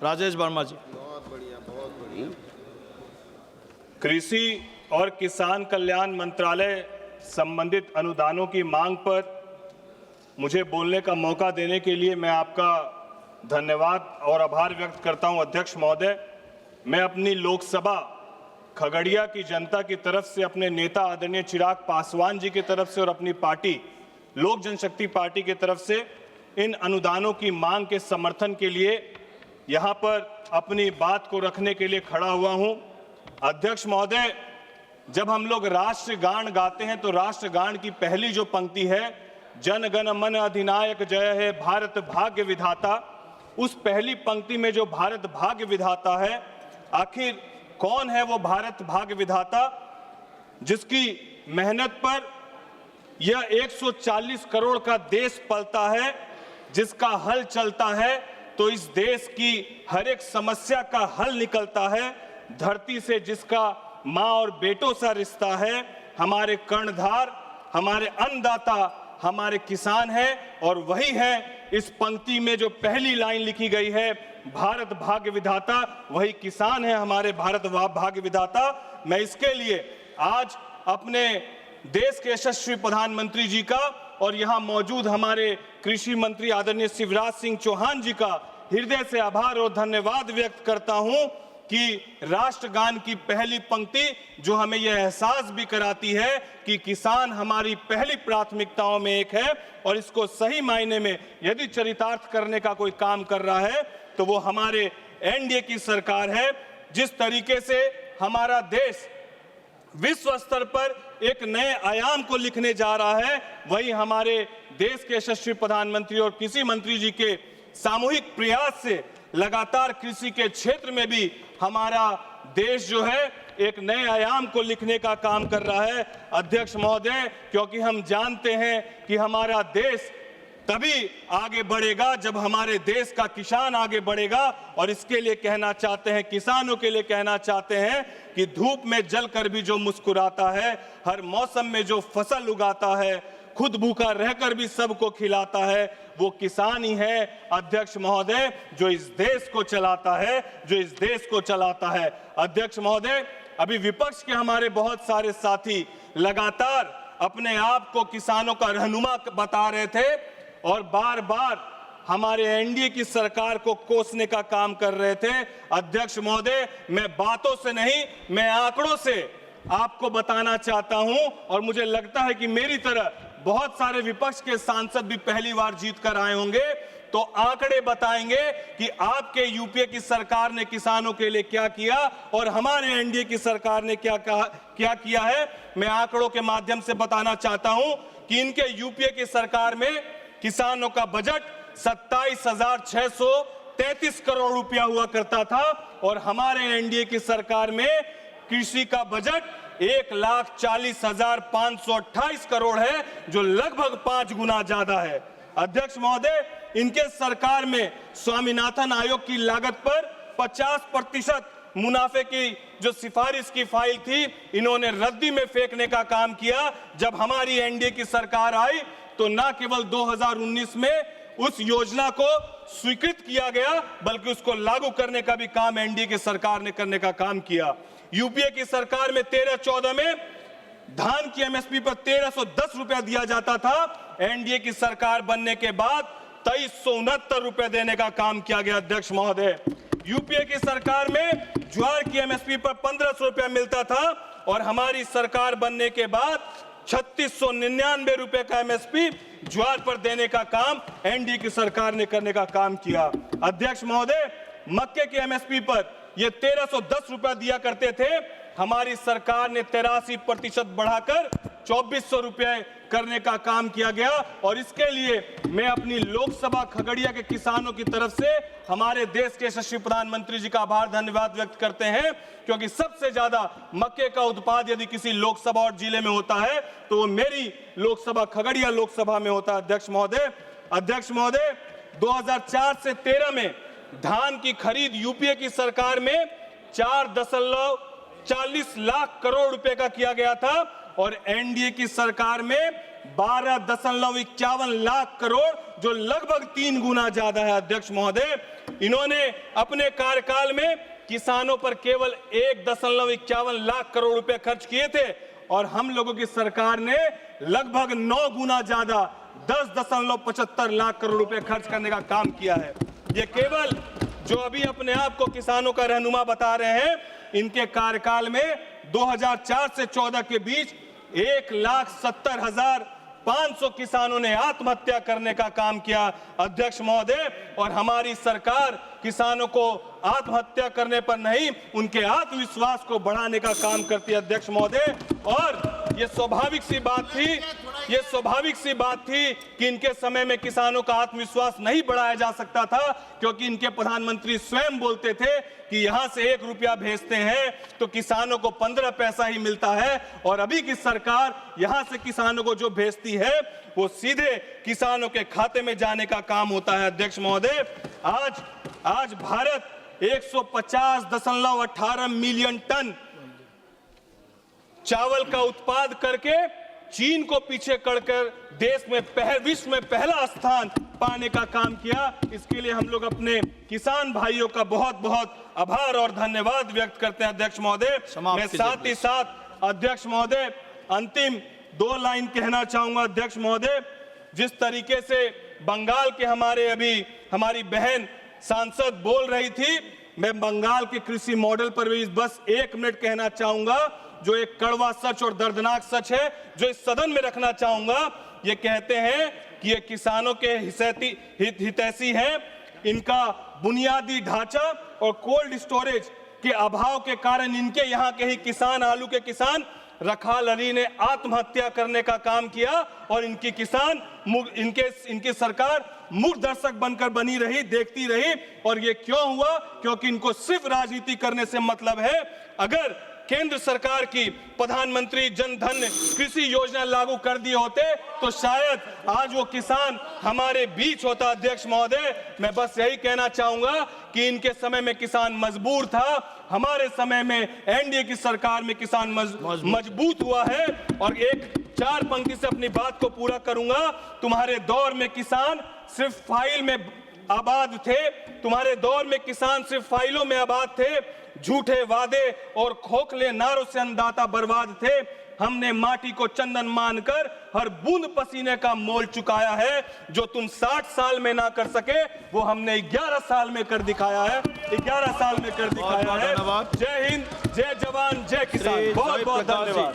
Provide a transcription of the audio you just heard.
राजेश वर्मा जी। बहुत बढ़िया, बहुत बढ़िया। कृषि और किसान कल्याण मंत्रालय संबंधित अनुदानों की मांग पर मुझे बोलने का मौका देने के लिए मैं आपका धन्यवाद और आभार व्यक्त करता हूं अध्यक्ष महोदय। मैं अपनी लोकसभा खगड़िया की जनता की तरफ से, अपने नेता आदरणीय चिराग पासवान जी की तरफ से और अपनी पार्टी लोक जनशक्ति पार्टी की तरफ से इन अनुदानों की मांग के समर्थन के लिए यहां पर अपनी बात को रखने के लिए खड़ा हुआ हूं। अध्यक्ष महोदय, जब हम लोग राष्ट्रगान गाते हैं तो राष्ट्रगान की पहली जो पंक्ति है, जन गण मन अधिनायक जय हे भारत भाग्य विधाता, उस पहली पंक्ति में जो भारत भाग्य विधाता है, आखिर कौन है वो भारत भाग्य विधाता जिसकी मेहनत पर यह 140 करोड़ का देश पलता है, जिसका हल चलता है तो इस देश की हर एक समस्या का हल निकलता है, धरती से जिसका माँ और बेटों सा रिश्ता है, हमारे कर्णधार, हमारे अन्नदाता, हमारे किसान हैं। और वही है इस पंक्ति में जो पहली लाइन लिखी गई है, भारत भाग्य विधाता, वही किसान है हमारे भारत भाग्य विधाता। मैं इसके लिए आज अपने देश के यशस्वी प्रधानमंत्री जी का और यहाँ मौजूद हमारे कृषि मंत्री आदरणीय शिवराज सिंह चौहान जी का हृदय से आभार और धन्यवाद व्यक्त करता हूं कि राष्ट्रगान की पहली पंक्ति जो हमें यह एहसास भी कराती है कि किसान हमारी पहली प्राथमिकताओं में एक है, और इसको सही मायने में यदि चरितार्थ करने का कोई काम कर रहा है तो वो हमारे एनडीए की सरकार है। जिस तरीके से हमारा देश विश्व स्तर पर एक नए आयाम को लिखने जा रहा है, वही हमारे देश के यशस्वी प्रधानमंत्री और कृषि मंत्री जी के सामूहिक प्रयास से लगातार कृषि के क्षेत्र में भी हमारा देश जो है एक नए आयाम को लिखने का काम कर रहा है अध्यक्ष महोदय, क्योंकि हम जानते हैं कि हमारा देश तभी आगे बढ़ेगा जब हमारे देश का किसान आगे बढ़ेगा। और इसके लिए कहना चाहते हैं, किसानों के लिए कहना चाहते हैं कि धूप में जलकर भी जो मुस्कुराता है, हर मौसम में जो फसल उगाता है, खुद भूखा रहकर भी सबको खिलाता है, वो किसान ही है अध्यक्ष महोदय जो इस देश को चलाता है, जो इस देश को चलाता है। अध्यक्ष महोदय, अभी विपक्ष के हमारे बहुत सारे साथी लगातार अपने आप को किसानों का रहनुमा बता रहे थे और बार बार हमारे एनडीए की सरकार को कोसने का काम कर रहे थे। अध्यक्ष महोदय, मैं बातों से नहीं, मैं आंकड़ों से आपको बताना चाहता हूं, और मुझे लगता है कि मेरी तरह बहुत सारे विपक्ष के सांसद भी पहली बार जीत कर आए होंगे, तो आंकड़े बताएंगे कि आपके यूपीए की सरकार ने किसानों के लिए क्या किया और हमारे एनडीए की सरकार ने क्या किया है। मैं आंकड़ों के माध्यम से बताना चाहता हूं कि इनके यूपीए की सरकार में किसानों का बजट 27,633 करोड़ रुपया हुआ करता था, और हमारे एनडीए की सरकार में कृषि का बजट 1,40,528 करोड़ है, जो लगभग 5 गुना ज्यादा है। अध्यक्ष महोदय, इनके सरकार में स्वामीनाथन आयोग की लागत पर 50% मुनाफे की जो सिफारिश की फाइल थी, इन्होंने रद्दी में फेंकने का काम किया। जब हमारी एनडीए की सरकार आई तो न केवल 2019 में उस योजना को स्वीकृत किया गया, बल्कि उसको लागू करने का भी काम एनडीए की सरकार ने करने का काम किया। यूपीए की सरकार में 13-14 में धान की एमएसपी पर 1310 रुपया दिया जाता था। एनडीए की सरकार बनने के बाद 2369 रुपए देने का काम किया गया। अध्यक्ष महोदय, यूपीए की सरकार में ज्वार की एमएसपी पर 1500 रुपया मिलता था, और हमारी सरकार बनने के बाद 3699 रुपए का एमएसपी ज्वार पर देने का काम एनडीए की सरकार ने करने का काम किया। अध्यक्ष महोदय, मक्के की एमएसपी पर ये 1310 रुपया दिया करते थे, हमारी सरकार ने 83% बढ़ाकर 2400 रुपये करने का काम किया गया। और इसके लिए मैं अपनी लोकसभा खगड़िया के किसानों की तरफ से हमारे देश के यशस्वी प्रधानमंत्री जी का आभार धन्यवाद व्यक्त करते हैं, क्योंकि सबसे ज्यादा मक्के का उत्पाद यदि किसी लोकसभा और जिले में होता है तो वो मेरी लोकसभा खगड़िया लोकसभा में होता है। अध्यक्ष महोदय, 2004 से 13 में धान की खरीद यूपीए की सरकार में 4.40 लाख करोड़ रुपए का किया गया था, और एनडीए की सरकार में 12.51 लाख करोड़, जो लगभग 3 गुना ज्यादा है। अध्यक्ष महोदय, इन्होंने अपने कार्यकाल में किसानों पर केवल 1.51 लाख करोड़ रुपए खर्च किए थे और हम लोगों की सरकार ने लगभग 9 गुना ज्यादा 10.75 लाख करोड़ रुपए खर्च करने का काम किया है। ये केवल जो अभी अपने आप को किसानों का रहनुमा बता रहे हैं, इनके कार्यकाल में 2004 से 14 के बीच 1,70,500 किसानों ने आत्महत्या करने का काम किया अध्यक्ष महोदय। और हमारी सरकार किसानों को आत्महत्या करने पर नहीं, उनके आत्मविश्वास को बढ़ाने का काम करती है अध्यक्ष महोदय। और ये स्वाभाविक सी बात थी कि इनके समय में किसानों का आत्मविश्वास नहीं बढ़ाया जा सकता था, क्योंकि इनके प्रधानमंत्री स्वयं बोलते थे कि यहां से 1 रुपया भेजते हैं तो किसानों को 15 पैसा ही मिलता है। और अभी की सरकार यहां से किसानों को जो भेजती है वो सीधे किसानों के खाते में जाने का काम होता है अध्यक्ष महोदय। आज भारत 150.18 मिलियन टन चावल का उत्पाद करके चीन को पीछे करकर देश में विश्व में पहला स्थान पाने का काम किया। इसके लिए हम लोग अपने किसान भाइयों का बहुत बहुत आभार और धन्यवाद व्यक्त करते हैं अध्यक्ष महोदय। मैं साथ ही साथ अध्यक्ष महोदय अंतिम 2 लाइन कहना चाहूंगा अध्यक्ष महोदय। जिस तरीके से बंगाल के हमारी बहन सांसद बोल रही थी, मैं बंगाल के कृषि मॉडल पर भी बस 1 मिनट कहना चाहूंगा, जो एक कड़वा सच और दर्दनाक सच है, जो इस सदन में रखना चाहूंगा। ये कहते हैं कि ये किसानों के हितैषी हैं, इनका बुनियादी ढांचा और कोल्ड स्टोरेज के अभाव के कारण इनके यहाँ के ही किसान, आलू के किसान रखाल अली ने आत्महत्या करने का काम किया और इनकी सरकार मूक दर्शक बनकर बनी रही, देखती रही। और ये क्यों हुआ? क्योंकि इनको सिर्फ राजनीति करने से मतलब है। अगर केंद्र सरकार की प्रधानमंत्री जन धन कृषि योजना लागू कर दिए होते तो शायद आज वो किसान हमारे बीच होता अध्यक्ष महोदय। मैं बस यही कहना चाहूंगा कि इनके समय में किसान मजबूर था, हमारे समय में एनडीए की सरकार में किसान मजबूत हुआ है। और एक 4 पंक्ति से अपनी बात को पूरा करूंगा। तुम्हारे दौर में किसान सिर्फ फाइल में आबाद थे, तुम्हारे दौर में किसान सिर्फ फाइलों में आबाद थे, झूठे वादे और खोखले नारों से अन्नदाता बर्बाद थे। हमने माटी को चंदन मानकर हर बूंद पसीने का मोल चुकाया है। जो तुम 60 साल में ना कर सके वो हमने 11 साल में कर दिखाया है, 11 साल में कर दिखाया है। जय हिंद, जय जवान, जय किसान। बहुत बहुत धन्यवाद।